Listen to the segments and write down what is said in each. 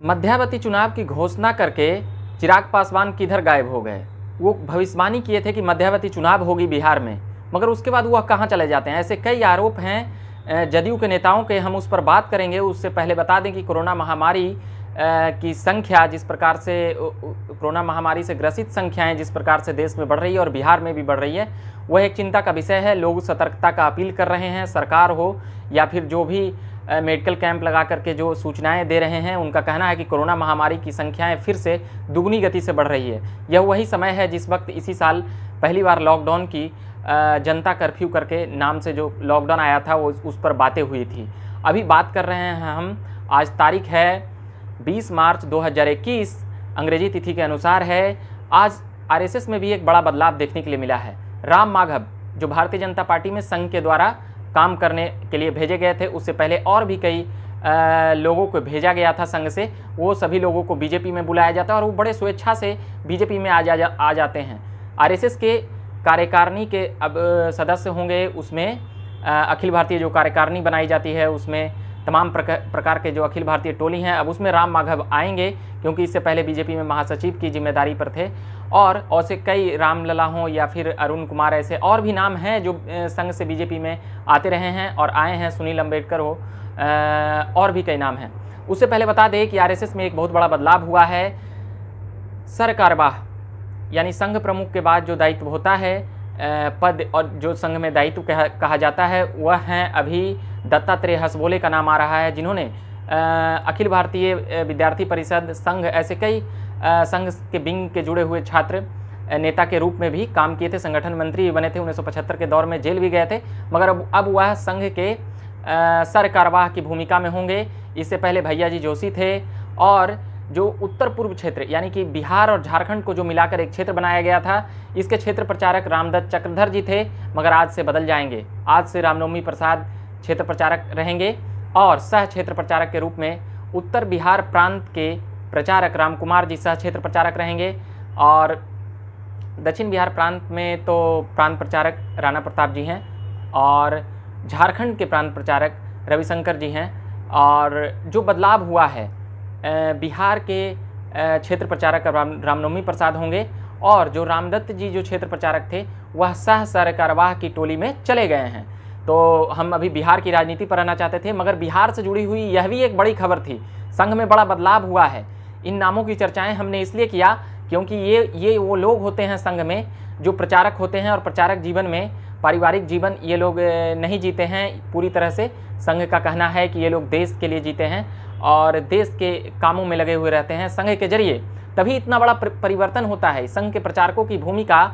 मध्यावधि चुनाव की घोषणा करके चिराग पासवान किधर गायब हो गए। वो भविष्यवाणी किए थे कि मध्यावधि चुनाव होगी बिहार में, मगर उसके बाद वह कहाँ चले जाते हैं। ऐसे कई आरोप हैं जदयू के नेताओं के, हम उस पर बात करेंगे। उससे पहले बता दें कि कोरोना महामारी की संख्या जिस प्रकार से कोरोना महामारी से ग्रसित संख्याएं जिस प्रकार से देश में बढ़ रही है और बिहार में भी बढ़ रही है, वह एक चिंता का विषय है। लोग सतर्कता का अपील कर रहे हैं, सरकार हो या फिर जो भी मेडिकल कैंप लगा करके जो सूचनाएं दे रहे हैं, उनका कहना है कि कोरोना महामारी की संख्याएं फिर से दुगनी गति से बढ़ रही है। यह वही समय है जिस वक्त इसी साल पहली बार लॉकडाउन की जनता कर्फ्यू करके नाम से जो लॉकडाउन आया था वो उस पर बातें हुई थी। अभी बात कर रहे हैं हम, आज तारीख है 20 मार्च 2021 अंग्रेजी तिथि के अनुसार है। आज आरएसएस में भी एक बड़ा बदलाव देखने के लिए मिला है। राम माधव जो भारतीय जनता पार्टी में संघ के द्वारा काम करने के लिए भेजे गए थे, उससे पहले और भी कई लोगों को भेजा गया था संघ से, वो सभी लोगों को बीजेपी में बुलाया जाता है और वो बड़े स्वेच्छा से बीजेपी में आ जाते हैं। आरएसएस के कार्यकारिणी के अब सदस्य होंगे, उसमें अखिल भारतीय जो कार्यकारिणी बनाई जाती है उसमें तमाम प्रकार के जो अखिल भारतीय टोली हैं, अब उसमें राम माधव आएंगे क्योंकि इससे पहले बीजेपी में महासचिव की जिम्मेदारी पर थे। और ऐसे कई रामलला हों या फिर अरुण कुमार, ऐसे और भी नाम हैं जो संघ से बीजेपी में आते रहे हैं और आए हैं, सुनील अम्बेडकर हो, और भी कई नाम हैं। उससे पहले बता दें कि आरएसएस में एक बहुत बड़ा बदलाव हुआ है। सरकारवाह यानी संघ प्रमुख के बाद जो दायित्व होता है पद और जो संघ में दायित्व कहा जाता है, वह हैं अभी दत्तात्रेय हसबोले का नाम आ रहा है, जिन्होंने अखिल भारतीय विद्यार्थी परिषद संघ, ऐसे कई संघ के विंग के जुड़े हुए छात्र नेता के रूप में भी काम किए थे, संगठन मंत्री भी बने थे, 1975 के दौर में जेल भी गए थे, मगर अब वह संघ के सरकारवाह की भूमिका में होंगे। इससे पहले भैया जी जोशी थे और जो उत्तर पूर्व क्षेत्र यानी कि बिहार और झारखंड को जो मिलाकर एक क्षेत्र बनाया गया था, इसके क्षेत्र प्रचारक रामदत्त चक्रधर जी थे, मगर आज से बदल जाएंगे। आज से रामनवमी प्रसाद क्षेत्र प्रचारक रहेंगे और सह क्षेत्र प्रचारक के रूप में उत्तर बिहार प्रांत के प्रचारक राम कुमार जी सह क्षेत्र प्रचारक रहेंगे और दक्षिण बिहार प्रांत में तो प्रांत प्रचारक राणा प्रताप जी हैं और झारखंड के प्रांत प्रचारक रविशंकर जी हैं। और जो बदलाव हुआ है, बिहार के क्षेत्र प्रचारक रामनवमी प्रसाद होंगे और जो रामदत्त जी जो क्षेत्र प्रचारक थे वह सह सरकारवाह की टोली में चले गए हैं। तो हम अभी बिहार की राजनीति पर आना चाहते थे, मगर बिहार से जुड़ी हुई यह भी एक बड़ी खबर थी। संघ में बड़ा बदलाव हुआ है। इन नामों की चर्चाएं हमने इसलिए किया क्योंकि ये वो लोग होते हैं संघ में जो प्रचारक होते हैं और प्रचारक जीवन में पारिवारिक जीवन ये लोग नहीं जीते हैं पूरी तरह से। संघ का कहना है कि ये लोग देश के लिए जीते हैं और देश के कामों में लगे हुए रहते हैं संघ के जरिए, तभी इतना बड़ा परिवर्तन होता है। संघ के प्रचारकों की भूमिका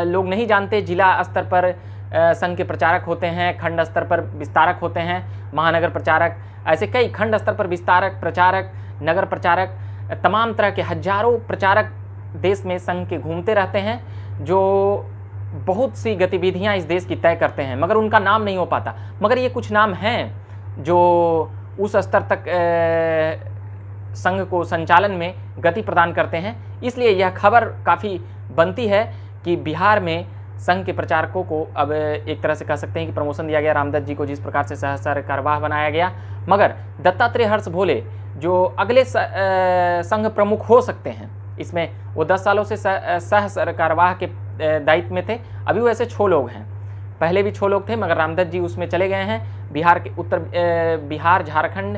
लोग नहीं जानते। जिला स्तर पर संघ के प्रचारक होते हैं, खंड स्तर पर विस्तारक होते हैं, महानगर प्रचारक, ऐसे कई खंड स्तर पर विस्तारक, प्रचारक, नगर प्रचारक, तमाम तरह के हजारों प्रचारक देश में संघ के घूमते रहते हैं, जो बहुत सी गतिविधियां इस देश की तय करते हैं, मगर उनका नाम नहीं हो पाता। मगर ये कुछ नाम हैं जो उस स्तर तक संघ को संचालन में गति प्रदान करते हैं। इसलिए यह खबर काफ़ी बनती है कि बिहार में संघ के प्रचारकों को अब एक तरह से कह सकते हैं कि प्रमोशन दिया गया। रामदत्त जी को जिस प्रकार से सह सरकारवाह बनाया गया, मगर दत्तात्रेय हर्षबोले जो अगले संघ प्रमुख हो सकते हैं, इसमें वो 10 सालों से सह सरकारवाह के दायित्व में थे। अभी वो ऐसे 6 लोग हैं, पहले भी 6 लोग थे, मगर रामदत्त जी उसमें चले गए हैं। बिहार के बिहार झारखंड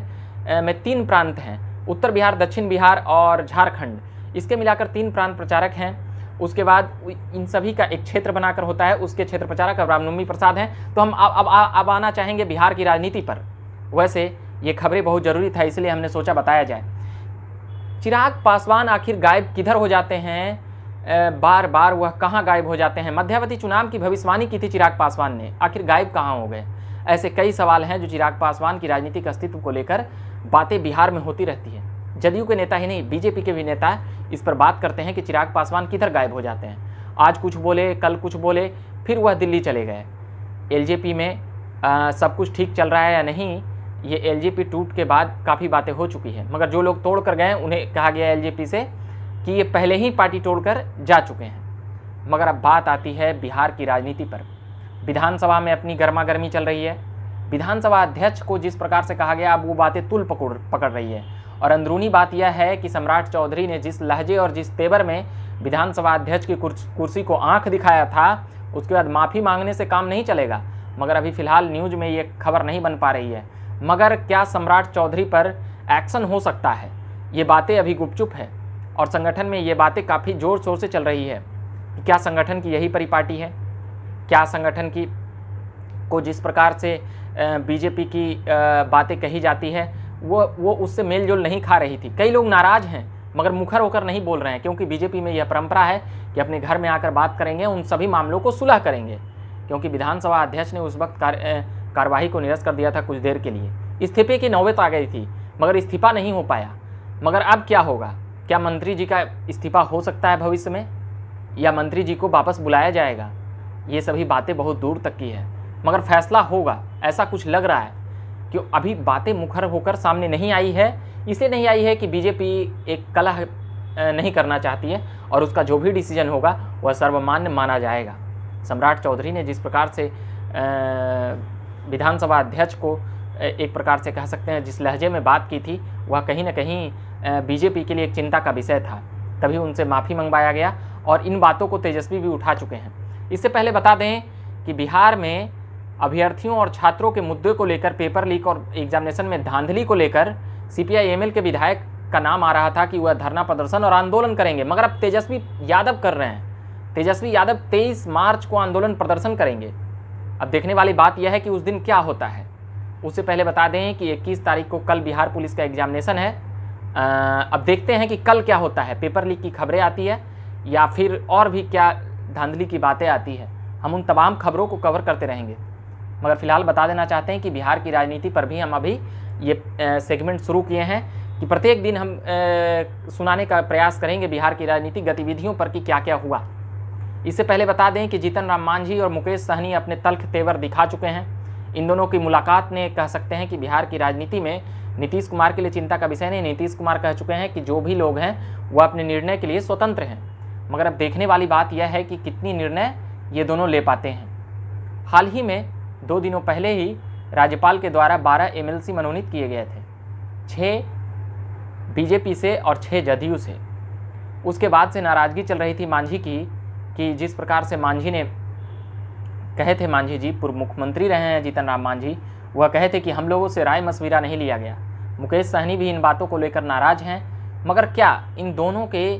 में 3 प्रांत हैं, उत्तर बिहार, दक्षिण बिहार और झारखंड, इसके मिलाकर 3 प्रांत प्रचारक हैं। उसके बाद इन सभी का एक क्षेत्र बनाकर होता है, उसके क्षेत्र प्रचारक अब रामनवमी प्रसाद हैं। तो हम अब आना चाहेंगे बिहार की राजनीति पर। वैसे ये खबरें बहुत ज़रूरी था, इसलिए हमने सोचा बताया जाए। चिराग पासवान आखिर गायब किधर हो जाते हैं, बार बार वह कहाँ गायब हो जाते हैं। मध्यावधि चुनाव की भविष्यवाणी की थी चिराग पासवान ने, आखिर गायब कहाँ हो गए। ऐसे कई सवाल हैं जो चिराग पासवान की राजनीतिक अस्तित्व को लेकर बातें बिहार में होती रहती है। जदयू के नेता ही नहीं, बीजेपी के भी नेता इस पर बात करते हैं कि चिराग पासवान किधर गायब हो जाते हैं। आज कुछ बोले, कल कुछ बोले, फिर वह दिल्ली चले गए। एलजेपी में सब कुछ ठीक चल रहा है या नहीं, ये एलजेपी टूट के बाद काफ़ी बातें हो चुकी है, मगर जो लोग तोड़ कर गए उन्हें कहा गया एलजेपी से कि ये पहले ही पार्टी तोड़कर जा चुके हैं। मगर अब बात आती है बिहार की राजनीति पर। विधानसभा में अपनी गर्मा गर्मी चल रही है। विधानसभा अध्यक्ष को जिस प्रकार से कहा गया, अब वो बातें तुल पकड़ रही है और अंदरूनी बात यह है कि सम्राट चौधरी ने जिस लहजे और जिस तेवर में विधानसभा अध्यक्ष की कुर्सी को आंख दिखाया था, उसके बाद माफ़ी मांगने से काम नहीं चलेगा। मगर अभी फ़िलहाल न्यूज़ में ये खबर नहीं बन पा रही है। मगर क्या सम्राट चौधरी पर एक्शन हो सकता है, ये बातें अभी गुपचुप है और संगठन में ये बातें काफ़ी ज़ोर शोर से चल रही है कि क्या संगठन की यही परिपाटी है, क्या संगठन की को जिस प्रकार से बीजेपी की बातें कही जाती है वो उससे मेल जोल नहीं खा रही थी। कई लोग नाराज़ हैं मगर मुखर होकर नहीं बोल रहे हैं, क्योंकि बीजेपी में यह परंपरा है कि अपने घर में आकर बात करेंगे, उन सभी मामलों को सुलह करेंगे। क्योंकि विधानसभा अध्यक्ष ने उस वक्त कार्यवाही को निरस्त कर दिया था कुछ देर के लिए, इस्तीफे की नौबत आ गई थी मगर इस्तीफा नहीं हो पाया। मगर अब क्या होगा, क्या मंत्री जी का इस्तीफा हो सकता है भविष्य में, या मंत्री जी को वापस बुलाया जाएगा? ये सभी बातें बहुत दूर तक की है, मगर फैसला होगा ऐसा कुछ लग रहा है। क्यों अभी बातें मुखर होकर सामने नहीं आई है, इसे नहीं आई है कि बीजेपी एक कलह नहीं करना चाहती है और उसका जो भी डिसीजन होगा वह सर्वमान्य माना जाएगा। सम्राट चौधरी ने जिस प्रकार से विधानसभा अध्यक्ष को एक प्रकार से कह सकते हैं जिस लहजे में बात की थी, वह कहीं ना कहीं बीजेपी के लिए एक चिंता का विषय था। तभी उनसे माफ़ी मंगवाया गया और इन बातों को तेजस्वी भी उठा चुके हैं। इससे पहले बता दें कि बिहार में अभ्यर्थियों और छात्रों के मुद्दे को लेकर, पेपर लीक और एग्जामिनेशन में धांधली को लेकर CPI-ML के विधायक का नाम आ रहा था कि वह धरना प्रदर्शन और आंदोलन करेंगे, मगर अब तेजस्वी यादव कर रहे हैं। तेजस्वी यादव 23 मार्च को आंदोलन प्रदर्शन करेंगे। अब देखने वाली बात यह है कि उस दिन क्या होता है। उससे पहले बता दें कि 21 तारीख को कल बिहार पुलिस का एग्जामिनेशन है। अब देखते हैं कि कल क्या होता है, पेपर लीक की खबरें आती है या फिर और भी क्या धांधली की बातें आती है। हम उन तमाम खबरों को कवर करते रहेंगे। मगर फिलहाल बता देना चाहते हैं कि बिहार की राजनीति पर भी हम अभी ये सेगमेंट शुरू किए हैं कि प्रत्येक दिन हम सुनाने का प्रयास करेंगे बिहार की राजनीतिक गतिविधियों पर कि क्या क्या हुआ। इससे पहले बता दें कि जीतन राम मांझी और मुकेश सहनी अपने तल्ख तेवर दिखा चुके हैं। इन दोनों की मुलाकात ने कह सकते हैं कि बिहार की राजनीति में नीतीश कुमार के लिए चिंता का विषय नहीं। नीतीश कुमार कह चुके हैं कि जो भी लोग हैं वह अपने निर्णय के लिए स्वतंत्र हैं, मगर अब देखने वाली बात यह है कि कितनी निर्णय ये दोनों ले पाते हैं। हाल ही में 2 दिनों पहले ही राज्यपाल के द्वारा 12 MLC मनोनीत किए गए थे, 6 बीजेपी से और 6 जदयू से। उसके बाद से नाराज़गी चल रही थी मांझी की कि जिस प्रकार से मांझी ने कहे थे, मांझी जी पूर्व मुख्यमंत्री रहे हैं जीतन राम मांझी, वह कहे थे कि हम लोगों से राय मशविरा नहीं लिया गया। मुकेश सहनी भी इन बातों को लेकर नाराज़ हैं। मगर क्या इन दोनों के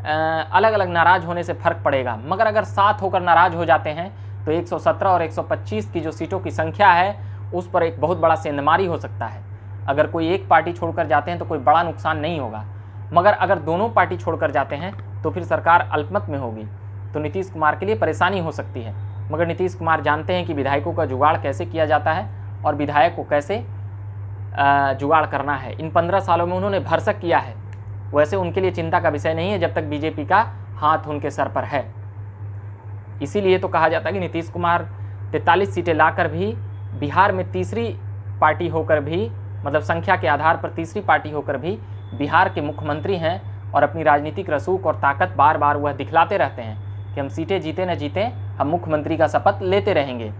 अलग अलग नाराज़ होने से फ़र्क पड़ेगा? मगर अगर साथ होकर नाराज़ हो जाते हैं तो 117 और 125 की जो सीटों की संख्या है उस पर एक बहुत बड़ा सेंधमारी हो सकता है। अगर कोई एक पार्टी छोड़कर जाते हैं तो कोई बड़ा नुकसान नहीं होगा, मगर अगर दोनों पार्टी छोड़कर जाते हैं तो फिर सरकार अल्पमत में होगी, तो नीतीश कुमार के लिए परेशानी हो सकती है। मगर नीतीश कुमार जानते हैं कि विधायकों का जुगाड़ कैसे किया जाता है और विधायक को कैसे जुगाड़ करना है। इन 15 सालों में उन्होंने भरसक किया है। वैसे उनके लिए चिंता का विषय नहीं है जब तक बीजेपी का हाथ उनके सर पर है। इसीलिए तो कहा जाता है कि नीतीश कुमार 43 सीटें लाकर भी बिहार में तीसरी पार्टी होकर भी, मतलब संख्या के आधार पर तीसरी पार्टी होकर भी बिहार के मुख्यमंत्री हैं और अपनी राजनीतिक रसूख और ताकत बार बार वह दिखलाते रहते हैं कि हम सीटें जीते न जीते, हम मुख्यमंत्री का शपथ लेते रहेंगे।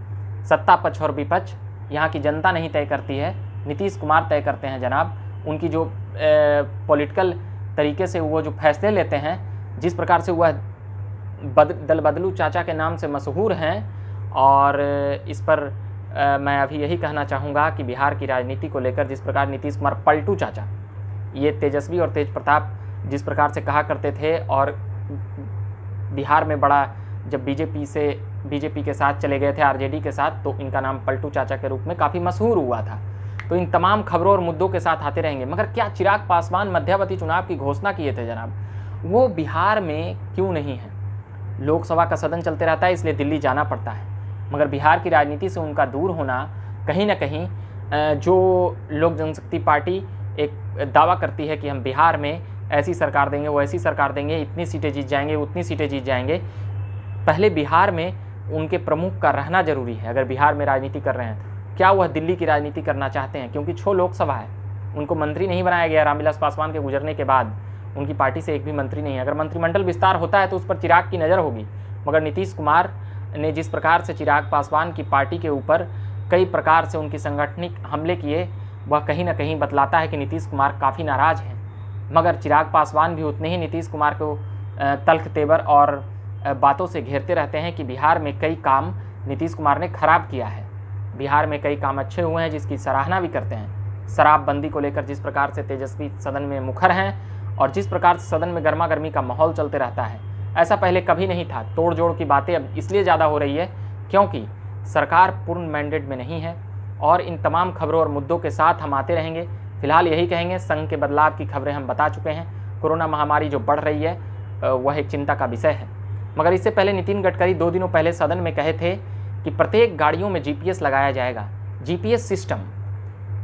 सत्ता पक्ष और विपक्ष यहाँ की जनता नहीं तय करती है, नीतीश कुमार तय करते हैं जनाब। उनकी जो पॉलिटिकल तरीके से वो जो फैसले लेते हैं, जिस प्रकार से वह दल बदलू चाचा के नाम से मशहूर हैं, और इस पर मैं अभी यही कहना चाहूँगा कि बिहार की राजनीति को लेकर जिस प्रकार नीतीश कुमार पलटू चाचा, ये तेजस्वी और तेज प्रताप जिस प्रकार से कहा करते थे, और बिहार में बड़ा जब बीजेपी के साथ चले गए थे RJD के साथ, तो इनका नाम पलटू चाचा के रूप में काफ़ी मशहूर हुआ था। तो इन तमाम खबरों और मुद्दों के साथ आते रहेंगे। मगर क्या चिराग पासवान मध्यावधि चुनाव की घोषणा किए थे जनाब, वो बिहार में क्यों नहीं है? लोकसभा का सदन चलते रहता है इसलिए दिल्ली जाना पड़ता है, मगर बिहार की राजनीति से उनका दूर होना कहीं ना कहीं, जो लोक जनशक्ति पार्टी एक दावा करती है कि हम बिहार में ऐसी सरकार देंगे, वो ऐसी सरकार देंगे, इतनी सीटें जीत जाएंगे, उतनी सीटें जीत जाएंगे, पहले बिहार में उनके प्रमुख का रहना जरूरी है। अगर बिहार में राजनीति कर रहे हैं, क्या वह दिल्ली की राजनीति करना चाहते हैं? क्योंकि 6 लोकसभा है, उनको मंत्री नहीं बनाया गया। रामविलास पासवान के गुजरने के बाद उनकी पार्टी से एक भी मंत्री नहीं है। अगर मंत्रिमंडल विस्तार होता है तो उस पर चिराग की नज़र होगी, मगर नीतीश कुमार ने जिस प्रकार से चिराग पासवान की पार्टी के ऊपर कई प्रकार से उनकी संगठनिक हमले किए, वह कहीं ना कहीं बतलाता है कि नीतीश कुमार काफ़ी नाराज़ हैं। मगर चिराग पासवान भी उतने ही नीतीश कुमार को तल्ख तेवर और बातों से घेरते रहते हैं कि बिहार में कई काम नीतीश कुमार ने खराब किया है, बिहार में कई काम अच्छे हुए हैं, जिसकी सराहना भी करते हैं। शराबबंदी को लेकर जिस प्रकार से तेजस्वी सदन में मुखर हैं और जिस प्रकार से सदन में गर्मा गर्मी का माहौल चलते रहता है, ऐसा पहले कभी नहीं था। तोड़ जोड़ की बातें अब इसलिए ज़्यादा हो रही है क्योंकि सरकार पूर्ण मैंडेट में नहीं है और इन तमाम खबरों और मुद्दों के साथ हम आते रहेंगे। फिलहाल यही कहेंगे, संघ के बदलाव की खबरें हम बता चुके हैं। कोरोना महामारी जो बढ़ रही है वह एक चिंता का विषय है। मगर इससे पहले नितिन गडकरी 2 दिनों पहले सदन में कहे थे कि प्रत्येक गाड़ियों में जीपीएस लगाया जाएगा, जीपीएस सिस्टम।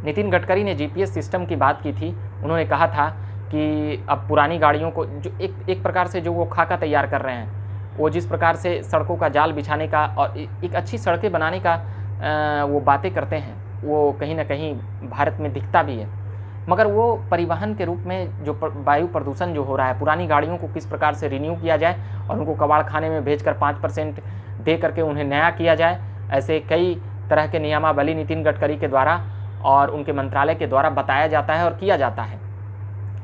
नितिन गडकरी ने जीपीएस सिस्टम की बात की थी। उन्होंने कहा था कि अब पुरानी गाड़ियों को जो एक प्रकार से जो वो खाका तैयार कर रहे हैं, वो जिस प्रकार से सड़कों का जाल बिछाने का और एक अच्छी सड़कें बनाने का वो बातें करते हैं, वो कहीं ना कहीं भारत में दिखता भी है। मगर वो परिवहन के रूप में जो वायु प्रदूषण जो हो रहा है, पुरानी गाड़ियों को किस प्रकार से रिन्यू किया जाए और उनको कबाड़ खाने में भेजकर 5% दे करके उन्हें नया किया जाए, ऐसे कई तरह के नियमावली नितिन गडकरी के द्वारा और उनके मंत्रालय के द्वारा बताया जाता है और किया जाता है।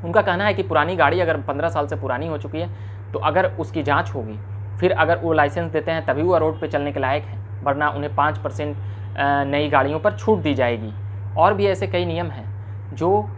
उनका कहना है कि पुरानी गाड़ी अगर 15 साल से पुरानी हो चुकी है तो अगर उसकी जांच होगी, फिर अगर वो लाइसेंस देते हैं तभी वो रोड पे चलने के लायक है, वरना उन्हें 5% नई गाड़ियों पर छूट दी जाएगी। और भी ऐसे कई नियम हैं जो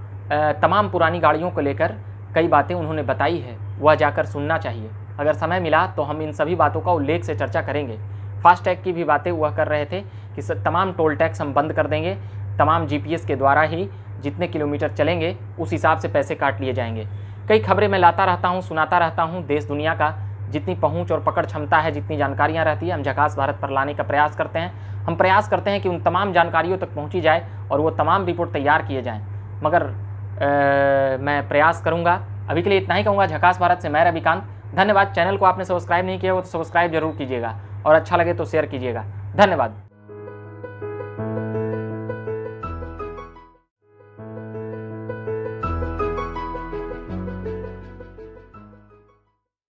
तमाम पुरानी गाड़ियों को लेकर कई बातें उन्होंने बताई है, वह जाकर सुनना चाहिए। अगर समय मिला तो हम इन सभी बातों का उल्लेख से चर्चा करेंगे। फास्टैग की भी बातें वह कर रहे थे कि तमाम टोल टैक्स हम बंद कर देंगे, तमाम जीपीएस के द्वारा ही जितने किलोमीटर चलेंगे उस हिसाब से पैसे काट लिए जाएंगे। कई खबरें मैं लाता रहता हूँ, सुनाता रहता हूँ। देश दुनिया का जितनी पहुँच और पकड़ क्षमता है, जितनी जानकारियाँ रहती है, हम झकास भारत पर लाने का प्रयास करते हैं। हम प्रयास करते हैं कि उन तमाम जानकारियों तक पहुँची जाए और वो तमाम रिपोर्ट तैयार किए जाएँ। मगर मैं प्रयास करूँगा। अभी के लिए इतना ही कहूँगा। झकास भारत से मैं रविकांत, धन्यवाद। चैनल को आपने सब्सक्राइब नहीं किया हो तो सब्सक्राइब जरूर कीजिएगा और अच्छा लगे तो शेयर कीजिएगा। धन्यवाद।